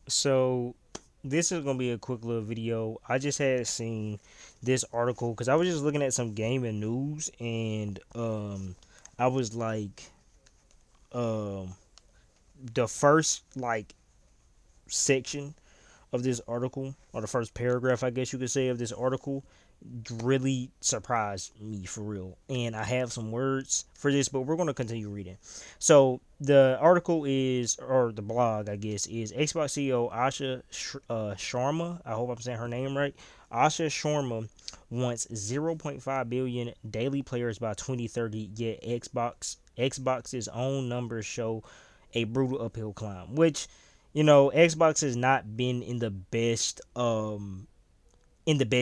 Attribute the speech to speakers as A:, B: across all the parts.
A: So this is gonna be a quick little video. I just had seen this article because I was just looking at some gaming news, and I was like, um, the first like section of this article, or the first paragraph, I guess you could say, of this article, really surprised me for real. And I have some words for this, but we're going to continue reading. So the article is, or the blog, I guess, is Xbox CEO Asha Sharma. I hope I'm saying her name right. Asha Sharma wants zero point 0.5 billion daily players by 2030, yet Xbox's own numbers show a brutal uphill climb, which Xbox has not been in the best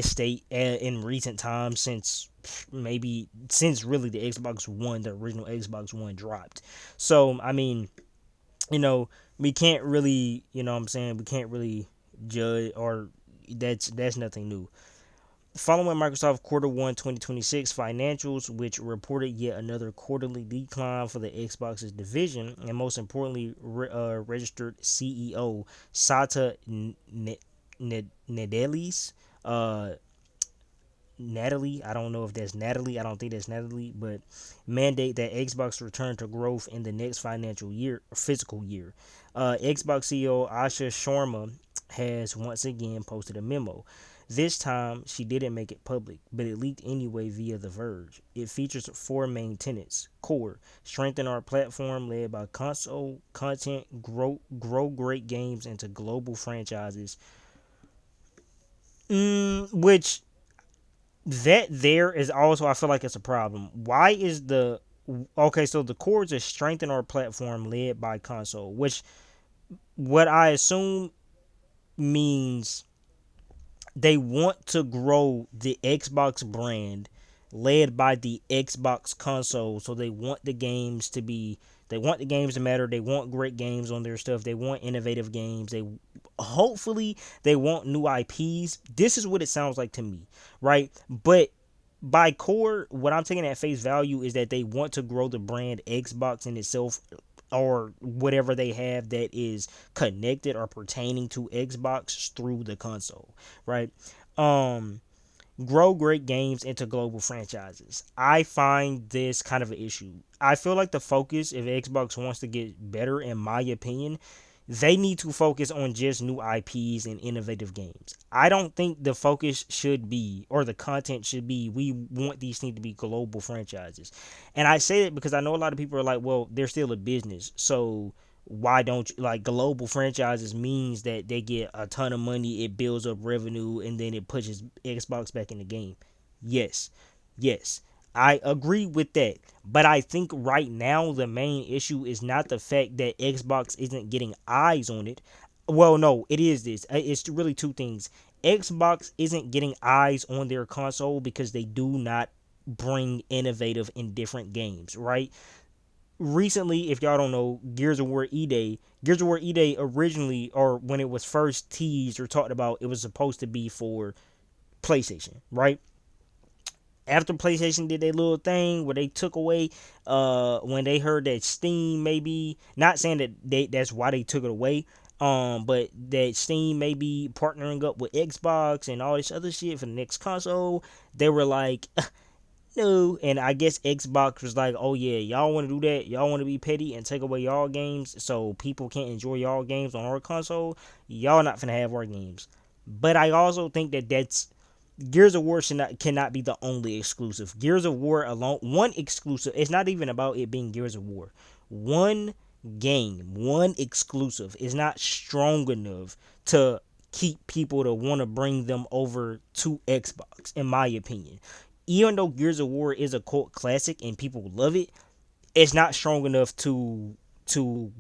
A: state in recent times since really the Xbox One, the original Xbox One dropped. So I mean, you know, we can't really, what I'm saying, we can't really judge, or that's nothing new. Following Microsoft quarter one 2026 financials, which reported yet another quarterly decline for the Xbox's division, and most importantly, registered CEO Sata Nedelis, uh, Natalie, I don't know if that's Natalie, I don't think that's Natalie, but mandate that Xbox return to growth in the next financial year, or fiscal year. Xbox CEO Asha Sharma has once again posted a memo. This time, she didn't make it public, but it leaked anyway via The Verge. It features four main tenets: core, strengthen our platform led by console content, grow great games into global franchises. Which that there is also, I feel like it's a problem. Why is the okay? So the core is strengthen our platform led by console, which what I assume means they want to grow the Xbox brand led by the Xbox console. So they want the games to matter. They want great games on their stuff. They want innovative games. Hopefully they want new IPs. This is what it sounds like to me, right? But by core, what I'm taking at face value is that they want to grow the brand Xbox in itself, or whatever they have that is connected or pertaining to Xbox through the console, right? Um, Grow great games into global franchises. I find this kind of an issue. I feel like the focus, if Xbox wants to get better, in my opinion, they need to focus on just new IPs and innovative games. I don't think the focus should be, or the content should be, we want these things to be global franchises. And I say that because I know a lot of people are like, well, they're still a business. So why don't you, like, global franchises means that they get a ton of money, it builds up revenue, and then it pushes Xbox back in the game. Yes. Yes. I agree with that. But I think right now the main issue is not the fact that Xbox isn't getting eyes on it. Well, no, it is this. It's really two things. Xbox isn't getting eyes on their console because they do not bring innovative and different games, right? Recently, if y'all don't know, Gears of War E Day originally, or when it was first teased or talked about, it was supposed to be for PlayStation, right? After PlayStation did their little thing where they took away, when they heard that Steam, maybe not saying that that's why they took it away, but that Steam may be partnering up with Xbox and all this other shit for the next console, they were like, no. And I guess Xbox was like, oh yeah, y'all want to do that, y'all want to be petty and take away y'all games so people can't enjoy y'all games on our console, y'all not finna have our games. But I also think that that's Gears of War cannot be the only exclusive. Gears of War alone, one exclusive. It's not even about it being Gears of War. One game, one exclusive is not strong enough to keep people to want to bring them over to Xbox, in my opinion. Even though Gears of War is a cult classic and people love it, it's not strong enough to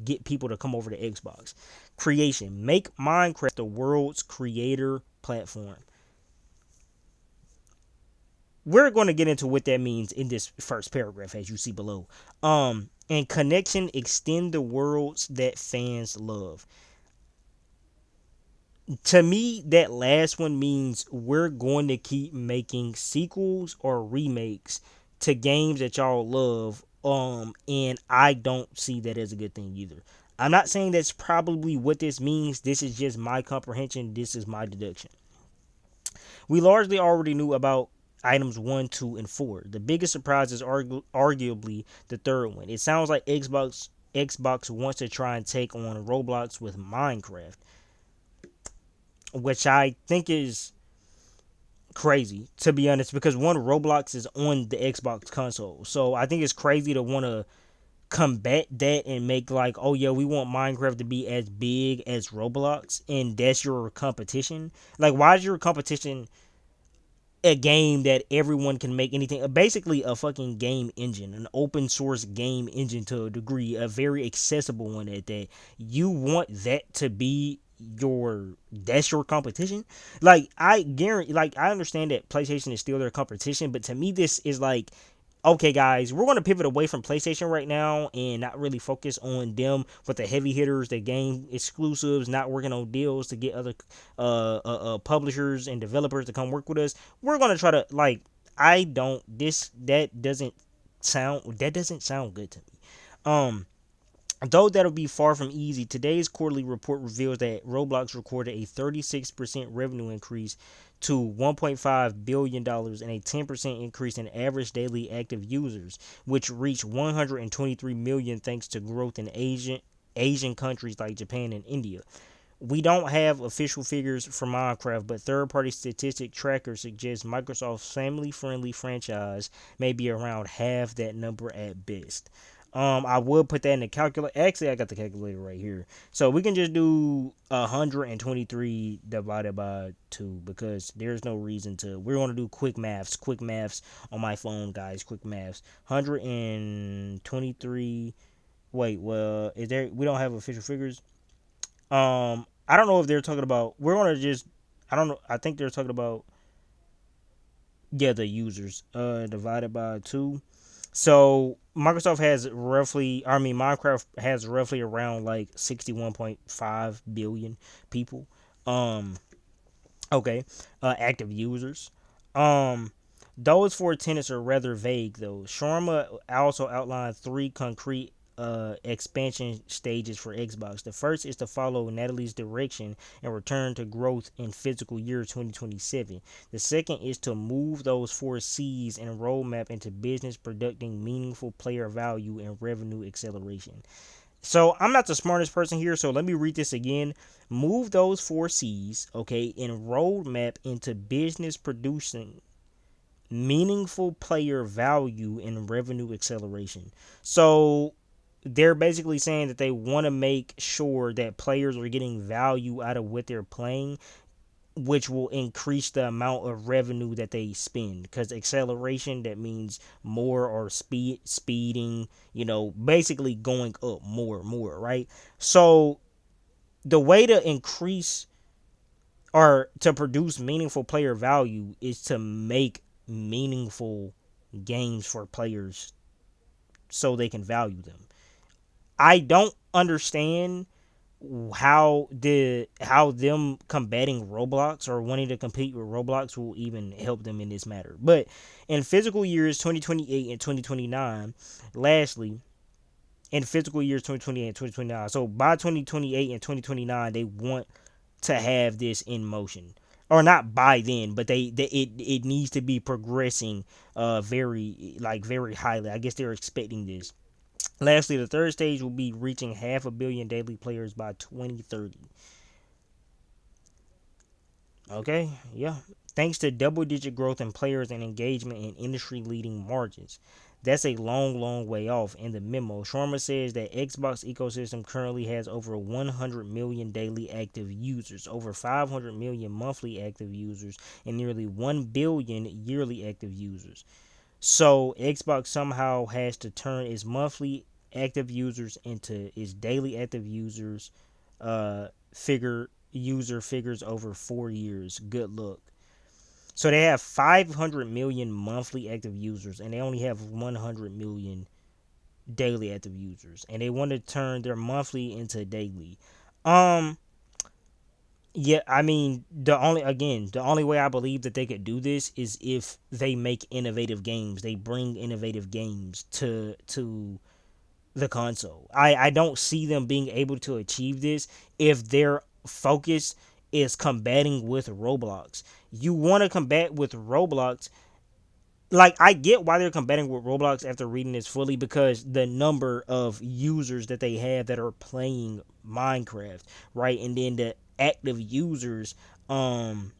A: get people to come over to Xbox. Creation, make Minecraft the world's creator platform. We're going to get into what that means in this first paragraph, as you see below. And connection, extend the worlds that fans love. To me, that last one means we're going to keep making sequels or remakes to games that y'all love. And I don't see that as a good thing either. I'm not saying that's probably what this means. This is just my comprehension. This is my deduction. We largely already knew about items 1, 2, and 4. The biggest surprise is arguably the third one. It sounds like Xbox wants to try and take on Roblox with Minecraft, which I think is crazy, to be honest, because one, Roblox is on the Xbox console. So I think it's crazy to want to combat that and make like, oh yeah, we want Minecraft to be as big as Roblox, and that's your competition. Like, why is your competition a game that everyone can make anything? Basically, a fucking game engine, an open source game engine to a degree, a very accessible one at that. You want that to be that's your competition? Like, I guarantee, like, I understand that PlayStation is still their competition, but to me this is like, okay guys, we're going to pivot away from PlayStation right now and not really focus on them with the heavy hitters, the game exclusives, not working on deals to get other publishers and developers to come work with us. We're going to try to, like, I don't this that doesn't sound good to me. Though that'll be far from easy, today's quarterly report reveals that Roblox recorded a 36% revenue increase to $1.5 billion dollars and a 10% increase in average daily active users, which reached 123 million thanks to growth in Asian countries like Japan and India. We don't have official figures for Minecraft, but third-party statistic trackers suggest Microsoft's family-friendly franchise may be around half that number at best. I would put that in the calculator. Actually, I got the calculator right here, so we can just do 123 divided by 2 because there's no reason to. We're gonna do quick maths. Quick maths on my phone, guys. Quick maths. 123. Wait, well, is there? We don't have official figures. I don't know if they're talking about. We're gonna just. I don't know. I think they're talking about, yeah, the users. Divided by 2. So Microsoft has roughly. I mean, Minecraft has roughly around like 61.5 billion people. Um. Okay. Active users. Um. Those four tenets are rather vague, though. Sharma also outlined three concrete expansion stages for Xbox. The first is to follow Natalie's direction and return to growth in fiscal year 2027. The second is to move those four C's and roadmap into business producing meaningful player value and revenue acceleration. So I'm not the smartest person here, so let me read this again. Move those four C's, okay, and roadmap into business producing meaningful player value and revenue acceleration. So they're basically saying that they want to make sure that players are getting value out of what they're playing, which will increase the amount of revenue that they spend. Because acceleration, that means more, or speeding, basically going up more, right? So the way to increase or to produce meaningful player value is to make meaningful games for players so they can value them. I don't understand how them combating Roblox or wanting to compete with Roblox will even help them in this matter. But in physical years 2028 and 2029, lastly, in physical years 2028 and 2029, so by 2028 and 2029, they want to have this in motion. Or not by then, but it needs to be progressing very highly. I guess they're expecting this. Lastly, the third stage will be reaching half a billion daily players by 2030. Okay, yeah. Thanks to double digit growth in players and engagement and industry leading margins. That's a long way off. In the memo, Sharma says that Xbox ecosystem currently has over 100 million daily active users, over 500 million monthly active users, and nearly 1 billion yearly active users. So Xbox somehow has to turn its monthly active users into its daily active users figures over 4 years. Good luck. So they have 500 million monthly active users and they only have 100 million daily active users, and they want to turn their monthly into daily. Um yeah, I mean, the only way I believe that they could do this is if they make innovative games. They bring innovative games to the console. I don't see them being able to achieve this if their focus is combating with Roblox. You want to combat with Roblox, like I get why they're combating with Roblox after reading this fully, because the number of users that they have that are playing Minecraft, right? And then the active users um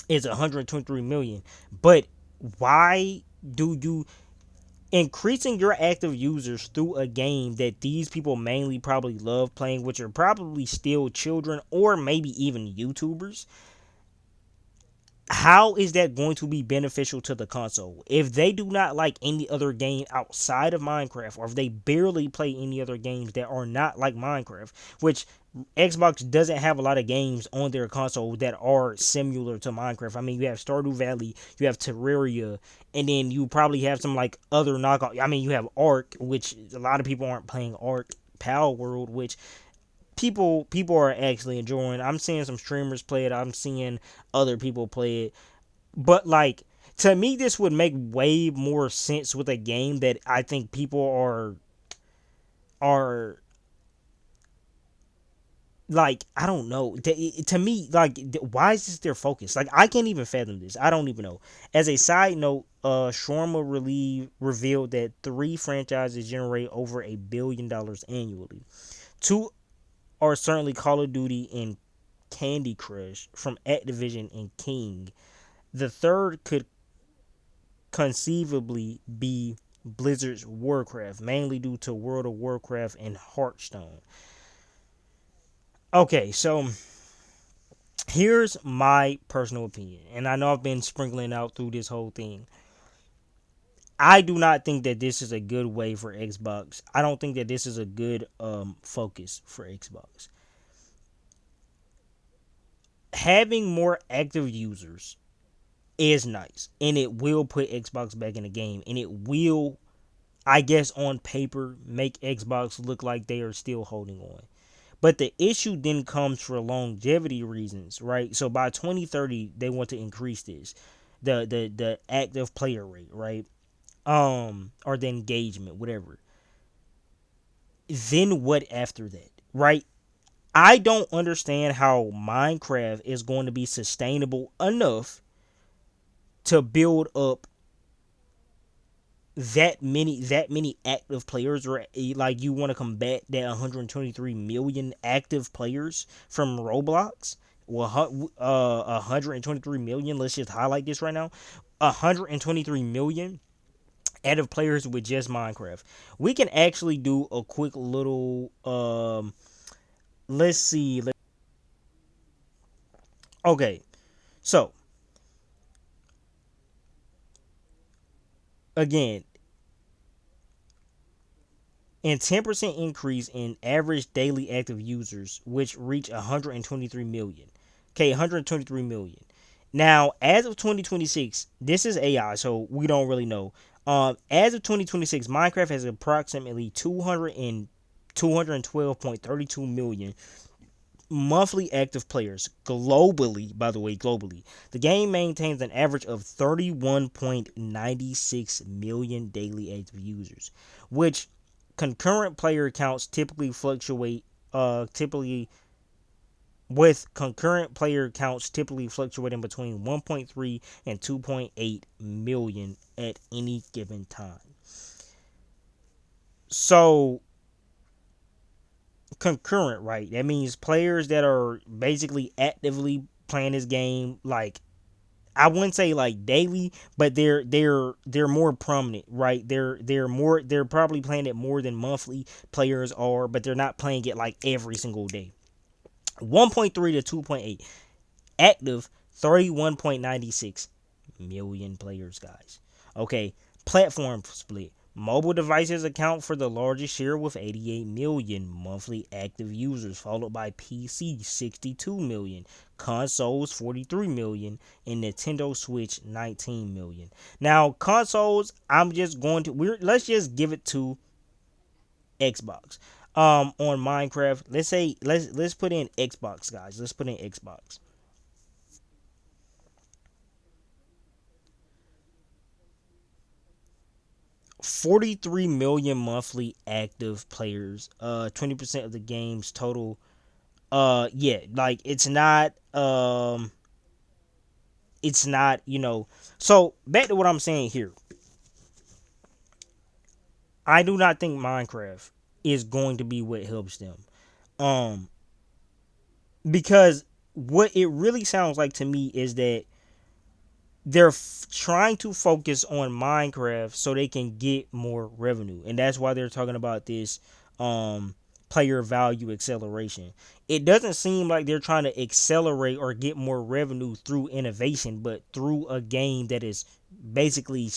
A: is 123 million. But why do you increasing your active users through a game that these people mainly probably love playing, which are probably still children or maybe even YouTubers? How is that going to be beneficial to the console if they do not like any other game outside of Minecraft, or if they barely play any other games that are not like Minecraft, which Xbox doesn't have a lot of games on their console that are similar to Minecraft. I mean, you have Stardew Valley, you have Terraria, and then you probably have some like other knockoff. I mean, you have Ark, which a lot of people aren't playing Ark. Power World, which people are actually enjoying. I'm seeing some streamers play it. I'm seeing other people play it. But like, to me, this would make way more sense with a game that I think people are like, I don't know. To me, like, why is this their focus? Like, I can't even fathom this. I don't even know. As a side note, Shawarma revealed that three franchises generate over $1 billion annually. Two are certainly Call of Duty and Candy Crush from Activision and King. The third could conceivably be Blizzard's Warcraft, mainly due to World of Warcraft and Hearthstone. Okay, so here's my personal opinion, and I know I've been sprinkling out through this whole thing. I do not think that this is a good way for Xbox. I don't think that this is a good focus for Xbox. Having more active users is nice, and it will put Xbox back in the game, and it will, I guess, on paper, make Xbox look like they are still holding on. But the issue then comes for longevity reasons, right? So by 2030, they want to increase this, the active player rate, right? Or the engagement, whatever. Then what after that, right? I don't understand how Minecraft is going to be sustainable enough to build up that many active players, or like you want to combat that 123 million active players from Roblox. Well, 123 million. Let's just highlight this right now. 123 million active players with just Minecraft. We can actually do a quick little let's see. Okay, so again, and 10% increase in average daily active users, which reach 123 million. Okay, 123 million. Now, as of 2026, this is AI, so we don't really know. As of 2026, Minecraft has approximately 212.32 million monthly active players globally. By the way, globally, the game maintains an average of 31.96 million daily active users, which concurrent player counts typically fluctuate typically with concurrent player counts typically fluctuating between 1.3 and 2.8 million at any given time. So concurrent, right? That means players that are basically actively playing this game, like, I wouldn't say like daily, but they're more prominent, right? They're probably playing it more than monthly players are, but they're not playing it like every single day. 1.3 to 2.8 active, 31.96 million players, guys. Okay, platform split. Mobile devices account for the largest share with 88 million monthly active users, followed by PC 62 million, consoles 43 million, and Nintendo Switch 19 million. Now, consoles, I'm just going to let's just give it to Xbox. On Minecraft, let's say let's put in Xbox, guys. Let's put in Xbox. 43 million monthly active players. 20% of the game's total. Yeah, like it's not, So back to what I'm saying here. I do not think Minecraft is going to be what helps them. Um because what it really sounds like to me is that they're trying to focus on Minecraft so they can get more revenue, and that's why they're talking about this um player value acceleration. It doesn't seem like they're trying to accelerate or get more revenue through innovation, but through a game that is basically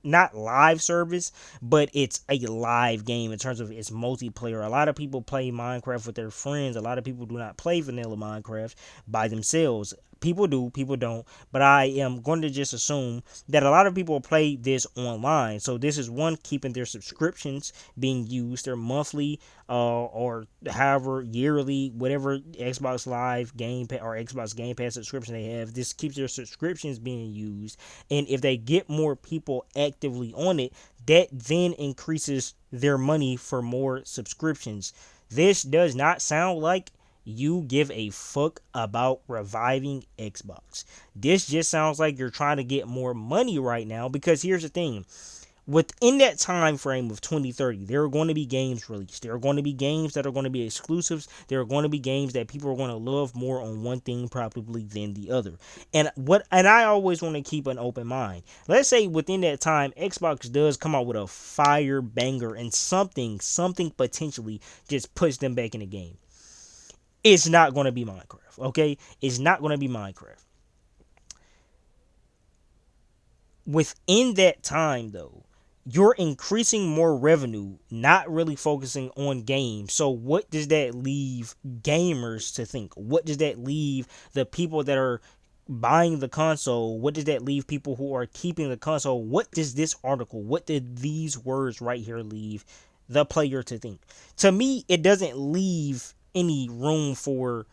A: not live service, but it's a live game in terms of its multiplayer. A lot of people play Minecraft with their friends. A lot of people do not play vanilla Minecraft by themselves. People do, people don't. But I am going to just assume that a lot of people play this online. So this is one, keeping their subscriptions being used, their monthly or however yearly, whatever Xbox Live Game Pass or Xbox Game Pass subscription they have. This keeps their subscriptions being used, and if they get more people actively on it, that then increases their money for more subscriptions. This does not sound like you give a fuck about reviving Xbox. This just sounds like you're trying to get more money right now, because here's the thing: within that time frame of 2030, there are going to be games released. There are going to be games that are going to be exclusives. There are going to be games that people are going to love more on one thing probably than the other. And I always want to keep an open mind. Let's say within that time Xbox does come out with a fire banger, and something potentially just puts them back in the game. It's not going to be Minecraft, okay? It's not going to be Minecraft. Within that time, though, you're increasing more revenue, not really focusing on games. So what does that leave gamers to think? What does that leave the people that are buying the console? What does that leave people who are keeping the console? What does this article, what did these words right here leave the player to think? To me, it doesn't leave any room for,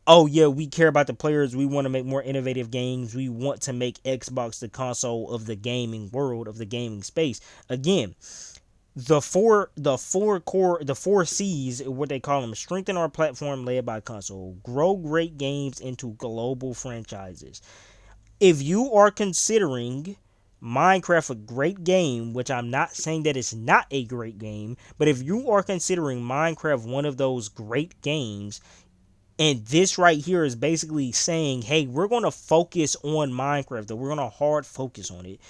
A: oh yeah, we care about the players. We want to make more innovative games. We want to make Xbox the console of the gaming world, of the gaming space. Again, the four C's, what they call them: strengthen our platform led by console, grow great games into global franchises. If you are considering Minecraft a great game, which I'm not saying that it's not a great game, but if you are considering Minecraft one of those great games, and this right here is basically saying, hey, we're going to focus on Minecraft, that we're going to hard focus on it,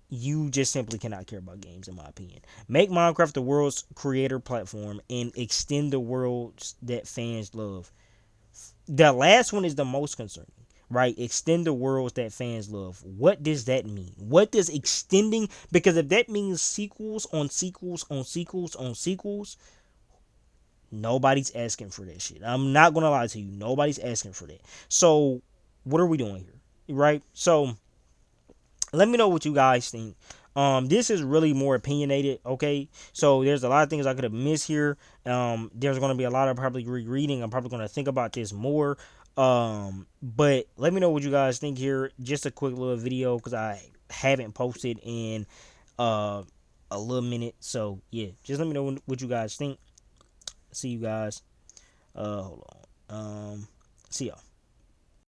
A: you just simply cannot care about games, in my opinion. Make Minecraft the world's creator platform and extend the worlds that fans love. The last one is the most concerning, right? Extend the worlds that fans love. What does that mean? What does extending, because if that means sequels on sequels on sequels on sequels, nobody's asking for that shit. I'm not gonna lie to you. Nobody's asking for that. So what are we doing here? Right? So let me know what you guys think. This is really more opinionated, okay? So there's a lot of things I could have missed here. There's gonna be a lot of probably rereading. I'm probably gonna think about this more. But let me know what you guys think here. Just a quick little video because I haven't posted in uh a little minute. So yeah, just let me know what you guys think. See you guys. Hold on. See y'all.